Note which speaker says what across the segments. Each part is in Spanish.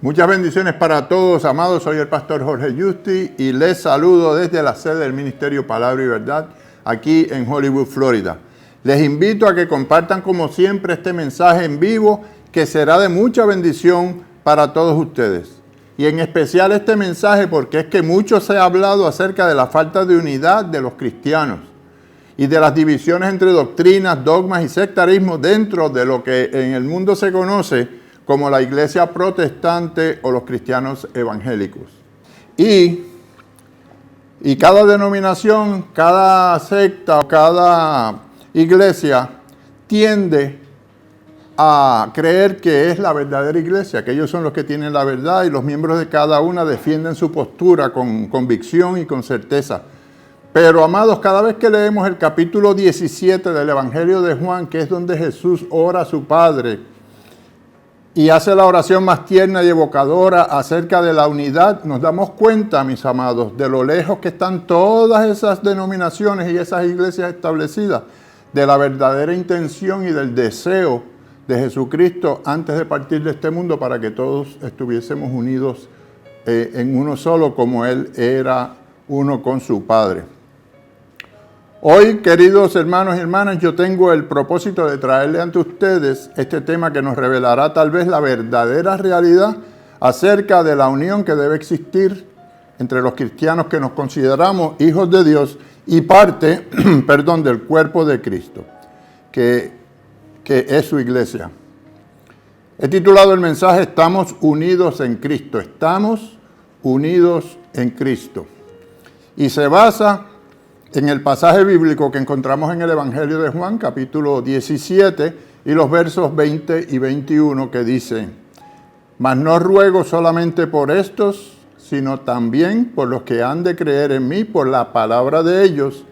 Speaker 1: Muchas bendiciones para todos, amados. Soy el pastor Jorge Justi y les saludo desde la sede del Ministerio Palabra y Verdad, aquí en Hollywood, Florida. Les invito a que compartan como siempre este mensaje en vivo, que será de mucha bendición para todos ustedes. Y en especial este mensaje porque es que mucho se ha hablado acerca de la falta de unidad de los cristianos y de las divisiones entre doctrinas, dogmas y sectarismo dentro de lo que en el mundo se conoce como la iglesia protestante o los cristianos evangélicos. Y cada denominación, cada secta o cada iglesia tiende a creer que es la verdadera iglesia, que ellos son los que tienen la verdad y los miembros de cada una defienden su postura con convicción y con certeza. Pero, amados, cada vez que leemos el capítulo 17 del Evangelio de Juan, que es donde Jesús ora a su Padre y hace la oración más tierna y evocadora acerca de la unidad, nos damos cuenta, mis amados, de lo lejos que están todas esas denominaciones y esas iglesias establecidas de la verdadera intención y del deseo de Jesucristo antes de partir de este mundo para que todos estuviésemos unidos en uno solo, como Él era uno con su Padre. Hoy, queridos hermanos y hermanas, yo tengo el propósito de traerle ante ustedes este tema que nos revelará tal vez la verdadera realidad acerca de la unión que debe existir entre los cristianos que nos consideramos hijos de Dios y parte, del cuerpo de Cristo, que es su iglesia. He titulado el mensaje "Estamos unidos en Cristo". Estamos unidos en Cristo. Y se basa en el pasaje bíblico que encontramos en el Evangelio de Juan, capítulo 17, y los versos 20 y 21, que dice: «Mas no ruego solamente por estos, sino también por los que han de creer en mí por la palabra de ellos,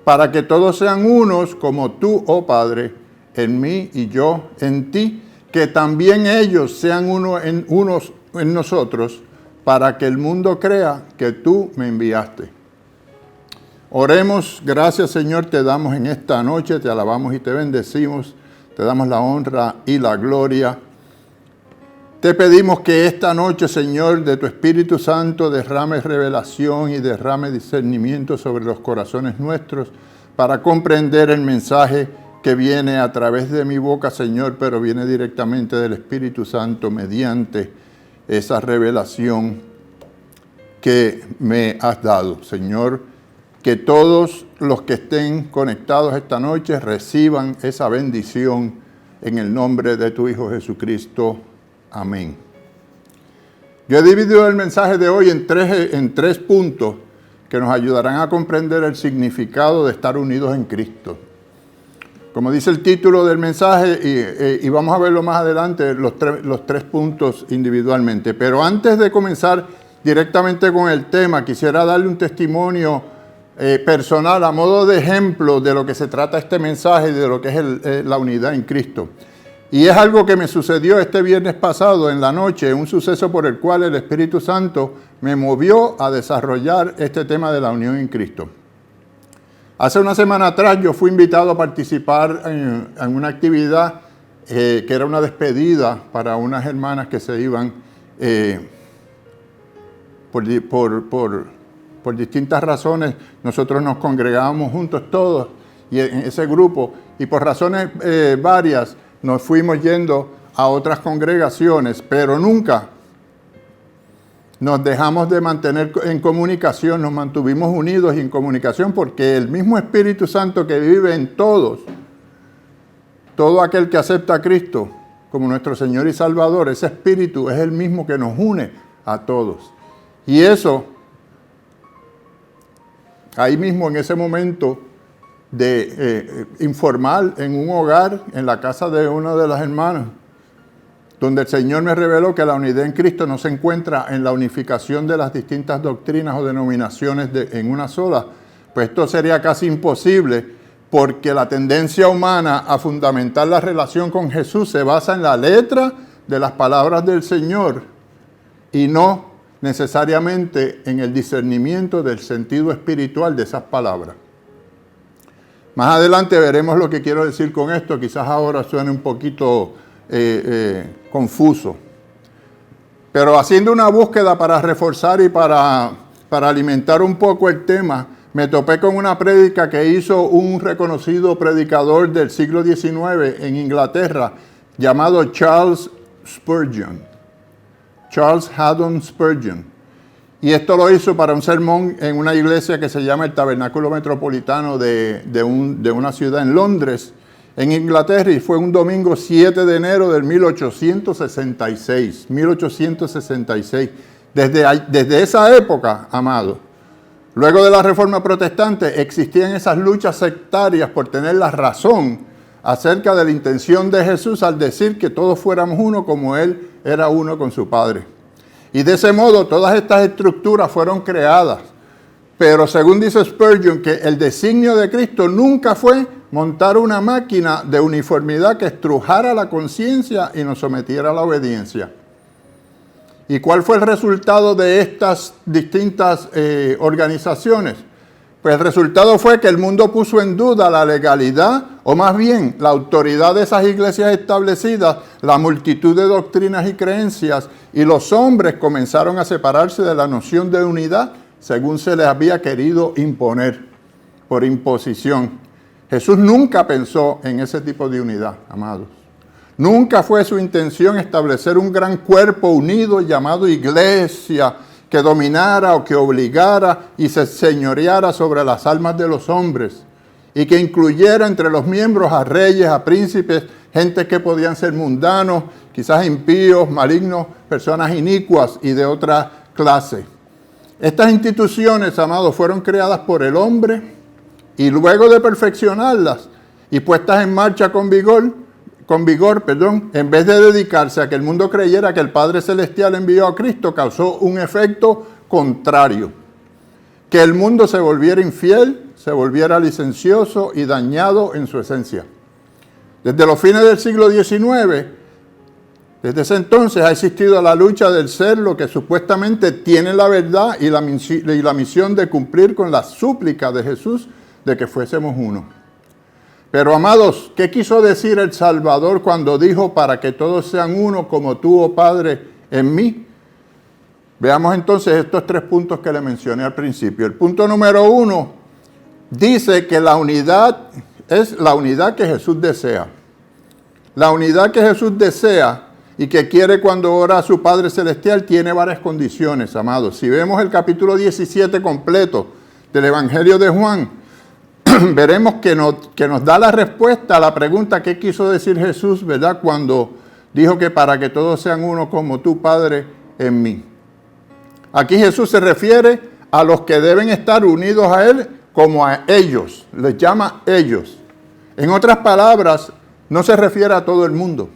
Speaker 1: para que todos sean unos como tú, oh Padre, en mí y yo en ti, que también ellos sean unos en nosotros, para que el mundo crea que tú me enviaste». Oremos. Gracias, Señor, te damos en esta noche, te alabamos y te bendecimos, te damos la honra y la gloria. Te pedimos que esta noche, Señor, de tu Espíritu Santo derrame revelación y derrame discernimiento sobre los corazones nuestros para comprender el mensaje que viene a través de mi boca, Señor, pero viene directamente del Espíritu Santo mediante esa revelación que me has dado, Señor. Que todos los que estén conectados esta noche reciban esa bendición en el nombre de tu Hijo Jesucristo. Amén. Yo he dividido el mensaje de hoy en tres puntos que nos ayudarán a comprender el significado de estar unidos en Cristo. Como dice el título del mensaje, y vamos a verlo más adelante, los tres puntos individualmente. Pero antes de comenzar directamente con el tema, quisiera darle un testimonio personal a modo de ejemplo de lo que se trata este mensaje y de lo que es la unidad en Cristo. Y es algo que me sucedió este viernes pasado en la noche, un suceso por el cual el Espíritu Santo me movió a desarrollar este tema de la unión en Cristo. Hace una semana atrás yo fui invitado a participar en una actividad que era una despedida para unas hermanas que se iban por distintas razones. Nosotros nos congregábamos juntos todos y en ese grupo, y por razones varias nos fuimos yendo a otras congregaciones, pero nunca nos dejamos de mantener en comunicación, nos mantuvimos unidos y en comunicación, porque el mismo Espíritu Santo que vive en todos, todo aquel que acepta a Cristo como nuestro Señor y Salvador, ese Espíritu es el mismo que nos une a todos. Y eso, ahí mismo en ese momento de informal en un hogar, en la casa de una de las hermanas, donde el Señor me reveló que la unidad en Cristo no se encuentra en la unificación de las distintas doctrinas o denominaciones en una sola, pues esto sería casi imposible, porque la tendencia humana a fundamentar la relación con Jesús se basa en la letra de las palabras del Señor y no necesariamente en el discernimiento del sentido espiritual de esas palabras. Más adelante veremos lo que quiero decir con esto, quizás ahora suene un poquito confuso. Pero haciendo una búsqueda para reforzar y para alimentar un poco el tema, me topé con una prédica que hizo un reconocido predicador del siglo XIX en Inglaterra, llamado Charles Spurgeon. Charles Haddon Spurgeon. Y esto lo hizo para un sermón en una iglesia que se llama el Tabernáculo Metropolitano de una ciudad en Londres, en Inglaterra, y fue un domingo 7 de enero del 1866. 1866. Desde esa época, amado, luego de la Reforma Protestante, existían esas luchas sectarias por tener la razón acerca de la intención de Jesús al decir que todos fuéramos uno como Él era uno con su Padre. Y de ese modo todas estas estructuras fueron creadas. Pero según dice Spurgeon, que el designio de Cristo nunca fue montar una máquina de uniformidad que estrujara la conciencia y nos sometiera a la obediencia. ¿Y cuál fue el resultado de estas distintas organizaciones? Pues el resultado fue que el mundo puso en duda la legalidad, o más bien la autoridad de esas iglesias establecidas, la multitud de doctrinas y creencias, y los hombres comenzaron a separarse de la noción de unidad según se les había querido imponer, por imposición. Jesús nunca pensó en ese tipo de unidad, amados. Nunca fue su intención establecer un gran cuerpo unido llamado iglesia, que dominara o que obligara y se señoreara sobre las almas de los hombres y que incluyera entre los miembros a reyes, a príncipes, gente que podían ser mundanos, quizás impíos, malignos, personas inicuas y de otra clase. Estas instituciones, amados, fueron creadas por el hombre y luego de perfeccionarlas y puestas en marcha con vigor, en vez de dedicarse a que el mundo creyera que el Padre Celestial envió a Cristo, causó un efecto contrario. Que el mundo se volviera infiel, se volviera licencioso y dañado en su esencia. Desde los fines del siglo XIX, desde ese entonces ha existido la lucha del ser lo que supuestamente tiene la verdad y la misión de cumplir con la súplica de Jesús de que fuésemos uno. Pero, amados, ¿qué quiso decir el Salvador cuando dijo para que todos sean uno como tú, oh Padre, en mí? Veamos entonces estos 3 puntos que le mencioné al principio. El punto número 1 dice que la unidad es la unidad que Jesús desea. La unidad que Jesús desea y que quiere cuando ora a su Padre Celestial tiene varias condiciones, amados. Si vemos el capítulo 17 completo del Evangelio de Juan, veremos que nos da la respuesta a la pregunta ¿qué quiso decir Jesús, verdad? Cuando dijo que para que todos sean uno como tú, Padre, en mí. Aquí Jesús se refiere a los que deben estar unidos a Él como a ellos. Les llama ellos. En otras palabras, no se refiere a todo el mundo.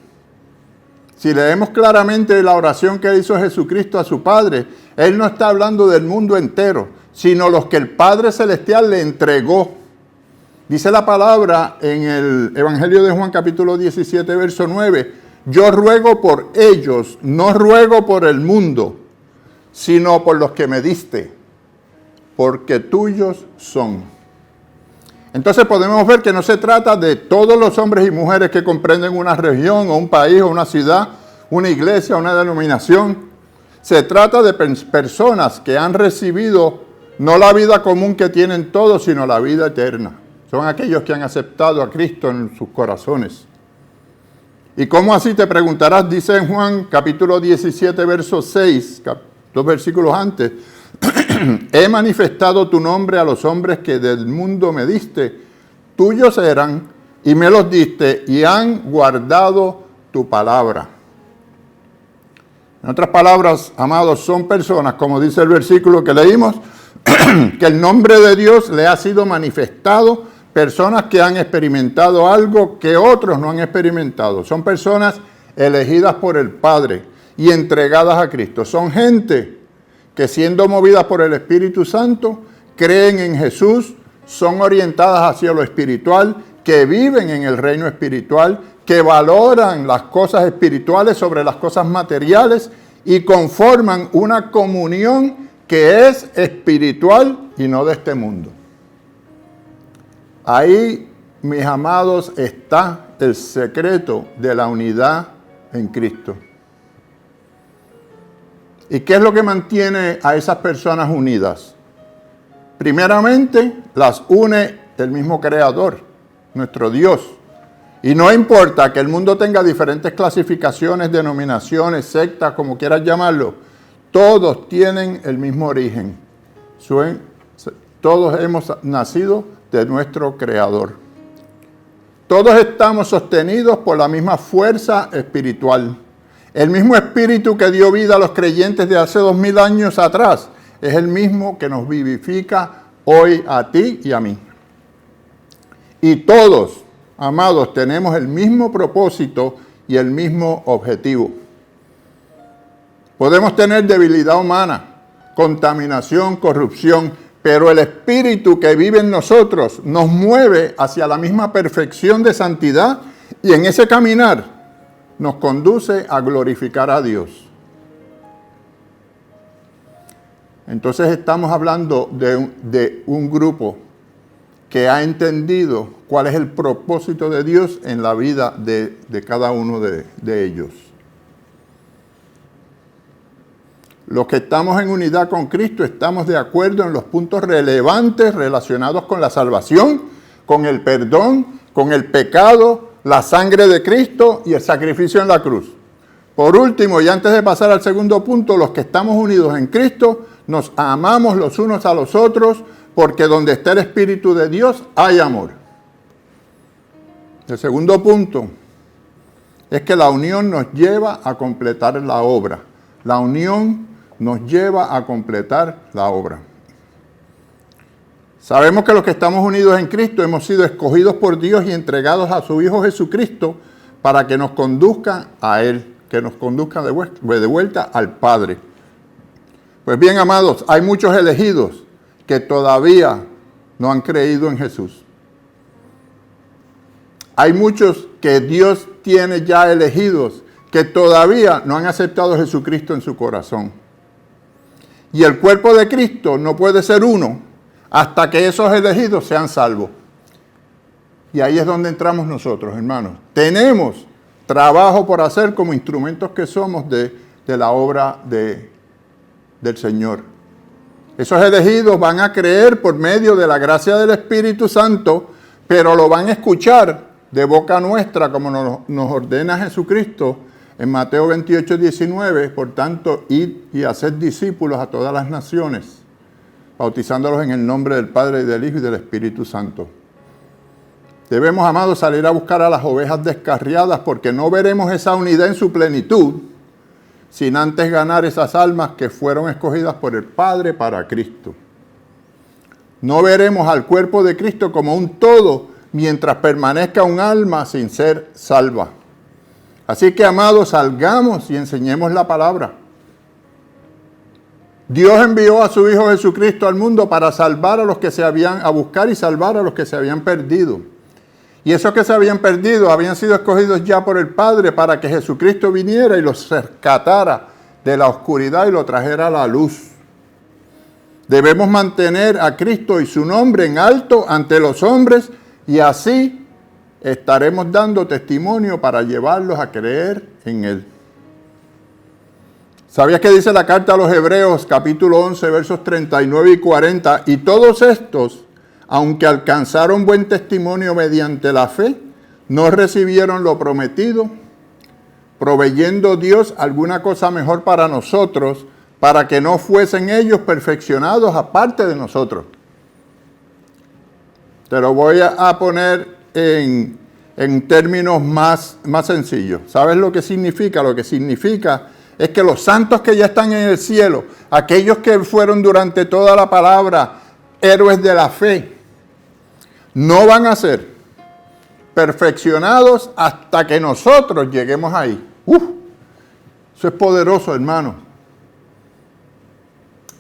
Speaker 1: Si leemos claramente la oración que hizo Jesucristo a su Padre, Él no está hablando del mundo entero, sino los que el Padre Celestial le entregó. Dice la palabra en el Evangelio de Juan capítulo 17, verso 9, yo ruego por ellos, no ruego por el mundo, sino por los que me diste, porque tuyos son. Entonces podemos ver que no se trata de todos los hombres y mujeres que comprenden una región o un país o una ciudad, una iglesia, una denominación. Se trata de personas que han recibido no la vida común que tienen todos, sino la vida eterna. Son aquellos que han aceptado a Cristo en sus corazones. ¿Y cómo así te preguntarás? Dice en Juan capítulo 17, verso 6, 2 versículos antes, he manifestado tu nombre a los hombres que del mundo me diste, tuyos eran y me los diste y han guardado tu palabra. En otras palabras, amados, son personas, como dice el versículo que leímos, que el nombre de Dios le ha sido manifestado. Personas que han experimentado algo que otros no han experimentado. Son personas elegidas por el Padre y entregadas a Cristo. Son gente que siendo movidas por el Espíritu Santo, creen en Jesús, son orientadas hacia lo espiritual, que viven en el reino espiritual, que valoran las cosas espirituales sobre las cosas materiales y conforman una comunión que es espiritual y no de este mundo. Ahí, mis amados, está el secreto de la unidad en Cristo. ¿Y qué es lo que mantiene a esas personas unidas? Primeramente, las une el mismo Creador, nuestro Dios. Y no importa que el mundo tenga diferentes clasificaciones, denominaciones, sectas, como quieras llamarlo, todos tienen el mismo origen. Todos hemos nacido de nuestro Creador. Todos estamos sostenidos por la misma fuerza espiritual. El mismo espíritu que dio vida a los creyentes de hace 2000 años atrás es el mismo que nos vivifica hoy a ti y a mí. Y todos, amados, tenemos el mismo propósito y el mismo objetivo. Podemos tener debilidad humana, contaminación, corrupción, pero el Espíritu que vive en nosotros nos mueve hacia la misma perfección de santidad y en ese caminar nos conduce a glorificar a Dios. Entonces estamos hablando de un grupo que ha entendido cuál es el propósito de Dios en la vida de cada uno de ellos. Los que estamos en unidad con Cristo estamos de acuerdo en los puntos relevantes relacionados con la salvación, con el perdón, con el pecado, la sangre de Cristo y el sacrificio en la cruz. Por último, y antes de pasar al segundo punto, los que estamos unidos en Cristo nos amamos los unos a los otros, porque donde está el Espíritu de Dios hay amor. El segundo punto es que la unión nos lleva a completar la obra. La unión nos lleva a completar la obra. Sabemos que los que estamos unidos en Cristo hemos sido escogidos por Dios y entregados a su Hijo Jesucristo para que nos conduzca a Él, que nos conduzca de vuelta al Padre. Pues bien, amados, hay muchos elegidos que todavía no han creído en Jesús. Hay muchos que Dios tiene ya elegidos que todavía no han aceptado a Jesucristo en su corazón. Y el cuerpo de Cristo no puede ser uno hasta que esos elegidos sean salvos. Y ahí es donde entramos nosotros, hermanos. Tenemos trabajo por hacer como instrumentos que somos de la obra del Señor. Esos elegidos van a creer por medio de la gracia del Espíritu Santo, pero lo van a escuchar de boca nuestra, como nos ordena Jesucristo en Mateo 28, 19. Por tanto, id y haced discípulos a todas las naciones, bautizándolos en el nombre del Padre, y del Hijo, y del Espíritu Santo. Debemos, amados, salir a buscar a las ovejas descarriadas, porque no veremos esa unidad en su plenitud sin antes ganar esas almas que fueron escogidas por el Padre para Cristo. No veremos al cuerpo de Cristo como un todo mientras permanezca un alma sin ser salva. Así que, amados, salgamos y enseñemos la palabra. Dios envió a su Hijo Jesucristo al mundo para salvar a los que a buscar y salvar a los que se habían perdido. Y esos que se habían perdido habían sido escogidos ya por el Padre para que Jesucristo viniera y los rescatara de la oscuridad y lo trajera a la luz. Debemos mantener a Cristo y su nombre en alto ante los hombres, y así estaremos dando testimonio para llevarlos a creer en Él. ¿Sabías que dice la carta a los Hebreos, capítulo 11, versos 39 y 40? Y todos estos, aunque alcanzaron buen testimonio mediante la fe, no recibieron lo prometido, proveyendo Dios alguna cosa mejor para nosotros, para que no fuesen ellos perfeccionados aparte de nosotros. Te lo voy a poner en términos más sencillos. ¿Sabes lo que significa? Lo que significa es que los santos que ya están en el cielo, aquellos que fueron durante toda la palabra héroes de la fe, no van a ser perfeccionados hasta que nosotros lleguemos ahí. Eso es poderoso, hermano.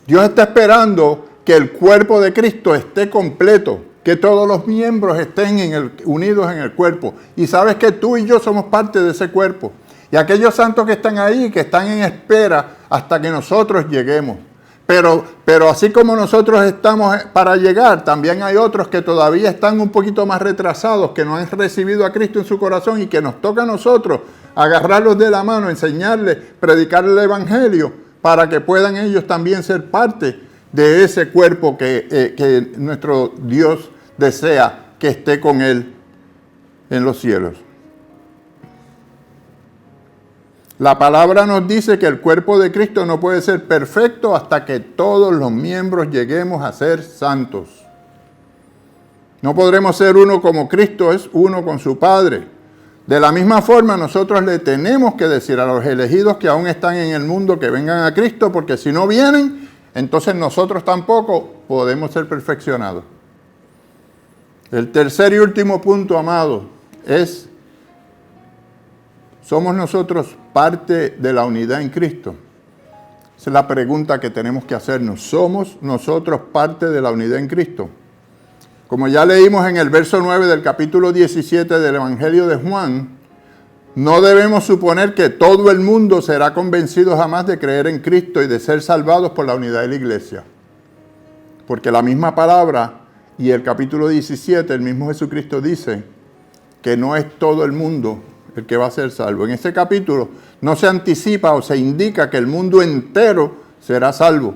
Speaker 1: Dios está esperando que el cuerpo de Cristo esté completo, que todos los miembros estén unidos en el cuerpo. Y sabes que tú y yo somos parte de ese cuerpo. Y aquellos santos que están ahí, que están en espera hasta que nosotros lleguemos. Pero así como nosotros estamos para llegar, también hay otros que todavía están un poquito más retrasados, que no han recibido a Cristo en su corazón, y que nos toca a nosotros agarrarlos de la mano, enseñarles, predicarles el Evangelio, para que puedan ellos también ser parte de ese cuerpo que nuestro Dios desea que esté con Él en los cielos. La palabra nos dice que el cuerpo de Cristo no puede ser perfecto hasta que todos los miembros lleguemos a ser santos. No podremos ser uno como Cristo es uno con su Padre. De la misma forma, nosotros le tenemos que decir a los elegidos que aún están en el mundo que vengan a Cristo, porque si no vienen, entonces nosotros tampoco podemos ser perfeccionados. El tercer y último punto, amado, es: ¿somos nosotros parte de la unidad en Cristo? Esa es la pregunta que tenemos que hacernos. ¿Somos nosotros parte de la unidad en Cristo? Como ya leímos en el verso 9 del capítulo 17 del Evangelio de Juan, no debemos suponer que todo el mundo será convencido jamás de creer en Cristo y de ser salvados por la unidad de la iglesia. Porque la misma palabra y el capítulo 17, el mismo Jesucristo dice que no es todo el mundo el que va a ser salvo. En este capítulo no se anticipa o se indica que el mundo entero será salvo.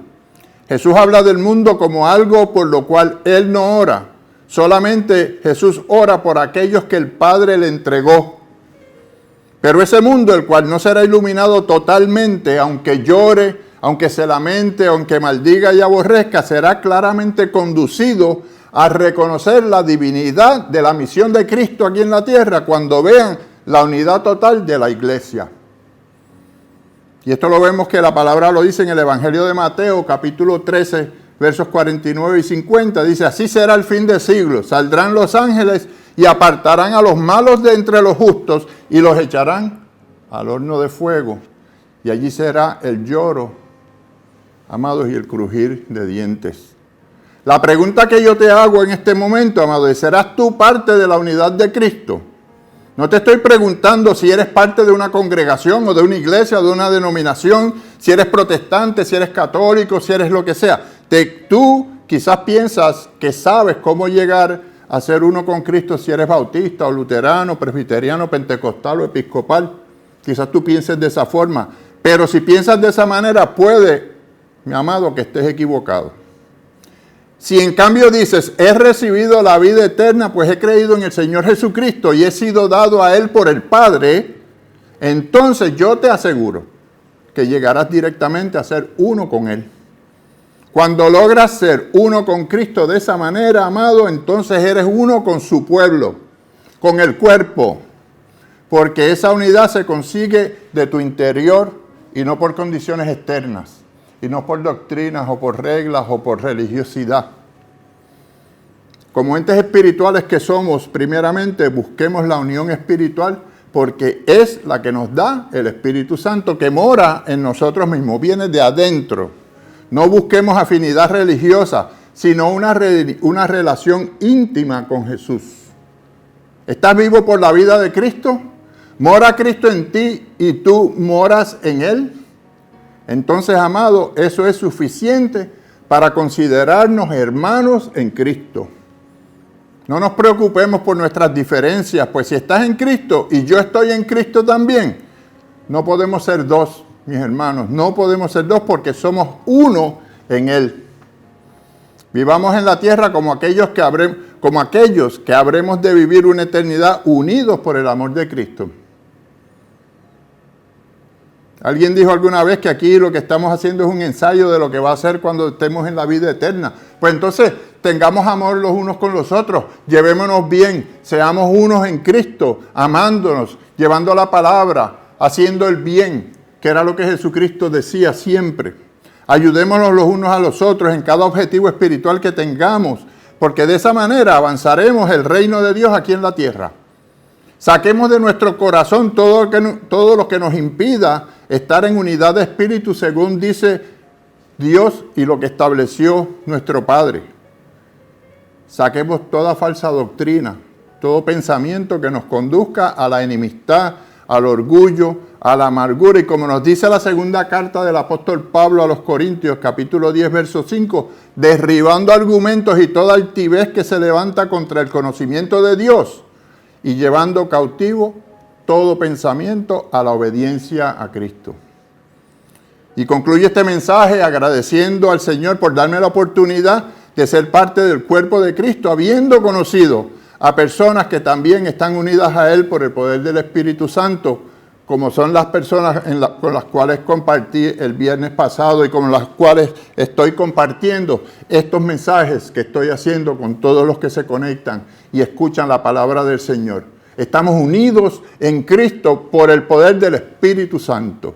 Speaker 1: Jesús habla del mundo como algo por lo cual Él no ora. Solamente Jesús ora por aquellos que el Padre le entregó. Pero ese mundo, el cual no será iluminado totalmente, aunque llore, aunque se lamente, aunque maldiga y aborrezca, será claramente conducido a reconocer la divinidad de la misión de Cristo aquí en la tierra cuando vean la unidad total de la iglesia. Y esto lo vemos que la palabra lo dice en el Evangelio de Mateo, capítulo 13, versos 49 y 50. Dice: así será el fin de siglos. Saldrán los ángeles y apartarán a los malos de entre los justos y los echarán al horno de fuego. Y allí será el lloro, amados, y el crujir de dientes. La pregunta que yo te hago en este momento, amado, es: ¿serás tú parte de la unidad de Cristo? No te estoy preguntando si eres parte de una congregación o de una iglesia o de una denominación, si eres protestante, si eres católico, si eres lo que sea. Tú quizás piensas que sabes cómo llegar a ser uno con Cristo si eres bautista o luterano, presbiteriano, pentecostal o episcopal. Quizás tú pienses de esa forma. Pero si piensas de esa manera, puede, mi amado, que estés equivocado. Si en cambio dices: he recibido la vida eterna, pues he creído en el Señor Jesucristo y he sido dado a Él por el Padre, entonces yo te aseguro que llegarás directamente a ser uno con Él. Cuando logras ser uno con Cristo de esa manera, amado, entonces eres uno con su pueblo, con el cuerpo, porque esa unidad se consigue de tu interior y no por condiciones externas. Y no por doctrinas o por reglas o por religiosidad. Como entes espirituales que somos, primeramente busquemos la unión espiritual porque es la que nos da el Espíritu Santo que mora en nosotros mismos, viene de adentro. No busquemos afinidad religiosa, sino una relación íntima con Jesús. ¿Estás vivo por la vida de Cristo? ¿Mora Cristo en ti y tú moras en Él? Entonces, amado, eso es suficiente para considerarnos hermanos en Cristo. No nos preocupemos por nuestras diferencias, pues si estás en Cristo y yo estoy en Cristo también, no podemos ser dos, mis hermanos. No podemos ser dos porque somos uno en Él. Vivamos en la tierra como aquellos que habremos de vivir una eternidad unidos por el amor de Cristo. Alguien dijo alguna vez que aquí lo que estamos haciendo es un ensayo de lo que va a ser cuando estemos en la vida eterna. Pues entonces tengamos amor los unos con los otros, llevémonos bien, seamos unos en Cristo, amándonos, llevando la palabra, haciendo el bien, que era lo que Jesucristo decía siempre. Ayudémonos los unos a los otros en cada objetivo espiritual que tengamos, porque de esa manera avanzaremos el reino de Dios aquí en la tierra. Saquemos de nuestro corazón todo lo que nos impida estar en unidad de espíritu según dice Dios y lo que estableció nuestro Padre. Saquemos toda falsa doctrina, todo pensamiento que nos conduzca a la enemistad, al orgullo, a la amargura. Y como nos dice la segunda carta del apóstol Pablo a los Corintios, capítulo 10, verso 5, derribando argumentos y toda altivez que se levanta contra el conocimiento de Dios y llevando cautivo todo pensamiento a la obediencia a Cristo. Y concluye este mensaje agradeciendo al Señor por darme la oportunidad de ser parte del cuerpo de Cristo, habiendo conocido a personas que también están unidas a Él por el poder del Espíritu Santo, como son las personas con las cuales compartí el viernes pasado y con las cuales estoy compartiendo estos mensajes que estoy haciendo con todos los que se conectan y escuchan la palabra del Señor. Estamos unidos en Cristo por el poder del Espíritu Santo.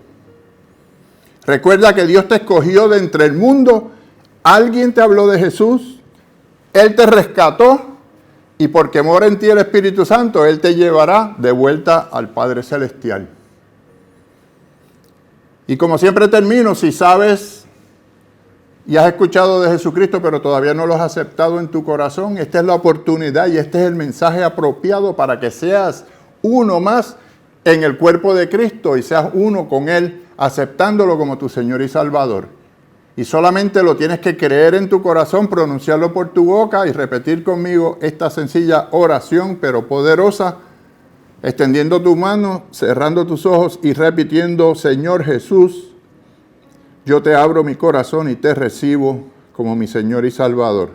Speaker 1: Recuerda que Dios te escogió de entre el mundo, alguien te habló de Jesús, Él te rescató y porque mora en ti el Espíritu Santo, Él te llevará de vuelta al Padre Celestial. Y como siempre termino, si sabes y has escuchado de Jesucristo, pero todavía no lo has aceptado en tu corazón, esta es la oportunidad y este es el mensaje apropiado para que seas uno más en el cuerpo de Cristo y seas uno con Él, aceptándolo como tu Señor y Salvador. Y solamente lo tienes que creer en tu corazón, pronunciarlo por tu boca y repetir conmigo esta sencilla oración, pero poderosa, extendiendo tu mano, cerrando tus ojos y repitiendo: Señor Jesús, yo te abro mi corazón y te recibo como mi Señor y Salvador.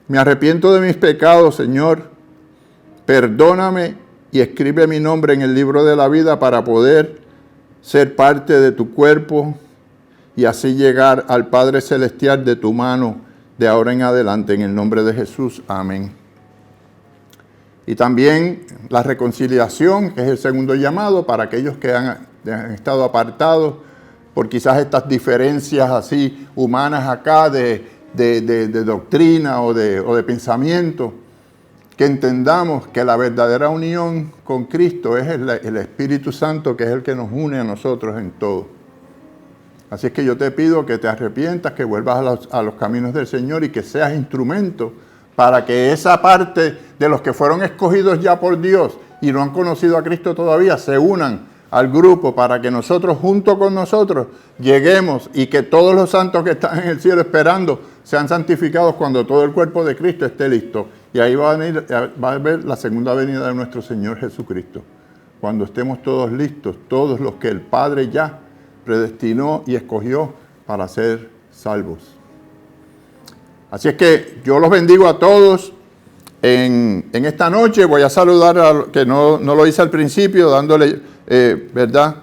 Speaker 1: Me arrepiento de mis pecados, Señor. Perdóname y escribe mi nombre en el libro de la vida para poder ser parte de tu cuerpo y así llegar al Padre Celestial de tu mano de ahora en adelante, en el nombre de Jesús. Amén. Y también la reconciliación, que es el segundo llamado para aquellos que han estado apartados por quizás estas diferencias así humanas acá de doctrina o de pensamiento, que entendamos que la verdadera unión con Cristo es el Espíritu Santo, que es el que nos une a nosotros en todo. Así es que yo te pido que te arrepientas, que vuelvas a los caminos del Señor y que seas instrumento para que esa parte de los que fueron escogidos ya por Dios y no han conocido a Cristo todavía se unan al grupo para que nosotros, junto con nosotros, lleguemos y que todos los santos que están en el cielo esperando sean santificados cuando todo el cuerpo de Cristo esté listo. Y ahí va a ver la segunda venida de nuestro Señor Jesucristo. Cuando estemos todos listos, todos los que el Padre ya predestinó y escogió para ser salvos. Así es que yo los bendigo a todos. En esta noche voy a saludar a los que no lo hice al principio, dándole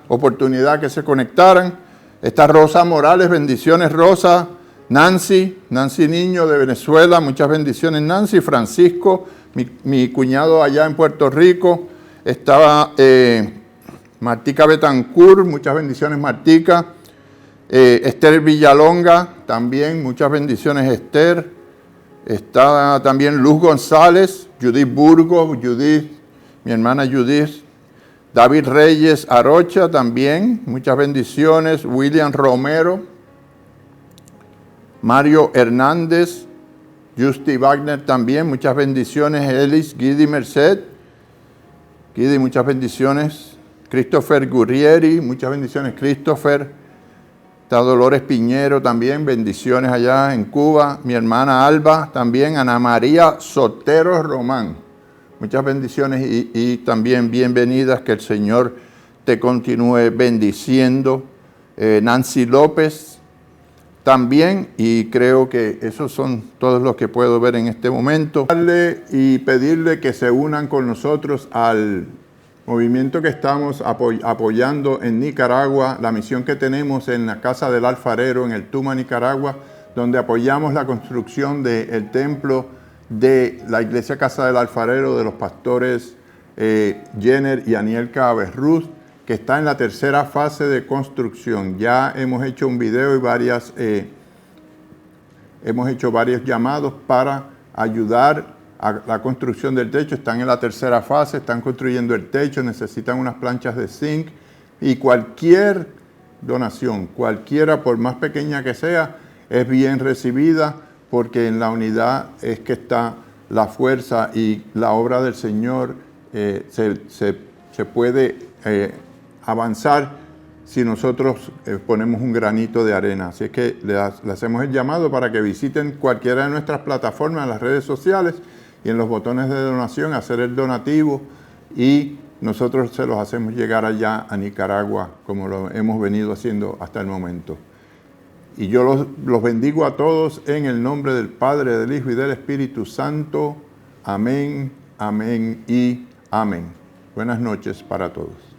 Speaker 1: oportunidad que se conectaran. Está Rosa Morales, bendiciones Rosa. Nancy Niño de Venezuela, muchas bendiciones Nancy. Francisco, mi cuñado allá en Puerto Rico. Estaba Martica Betancourt, muchas bendiciones Martica. Esther Villalonga, también muchas bendiciones Esther. Está también Luz González, Judith Burgos, mi hermana Judith. David Reyes Arocha también, muchas bendiciones. William Romero. Mario Hernández, Justy Wagner también, muchas bendiciones. Elis Guidi Merced, Guidi, muchas bendiciones. Christopher Gurrieri, muchas bendiciones Christopher. Está Dolores Piñero también, bendiciones allá en Cuba. Mi hermana Alba también. Ana María Sotero Román, muchas bendiciones y también bienvenidas, que el Señor te continúe bendiciendo. Nancy López también, y creo que esos son todos los que puedo ver en este momento. Y pedirle que se unan con nosotros al movimiento que estamos apoyando en Nicaragua, la misión que tenemos en la Casa del Alfarero, en el Tuma, Nicaragua, donde apoyamos la construcción del templo de la Iglesia Casa del Alfarero de los pastores Jenner y Aniel Caberruz, que está en la tercera fase de construcción. Ya hemos hecho un video y hemos hecho varios llamados para ayudar a la construcción del techo. Están en la tercera fase, están construyendo el techo, necesitan unas planchas de zinc y cualquier donación, cualquiera, por más pequeña que sea, es bien recibida, porque en la unidad es que está la fuerza y la obra del Señor se puede avanzar si nosotros ponemos un granito de arena. Así es que le hacemos el llamado para que visiten cualquiera de nuestras plataformas en las redes sociales y en los botones de donación, hacer el donativo y nosotros se los hacemos llegar allá a Nicaragua, como lo hemos venido haciendo hasta el momento. Y yo los bendigo a todos en el nombre del Padre, del Hijo y del Espíritu Santo. Amén, amén y amén. Buenas noches para todos.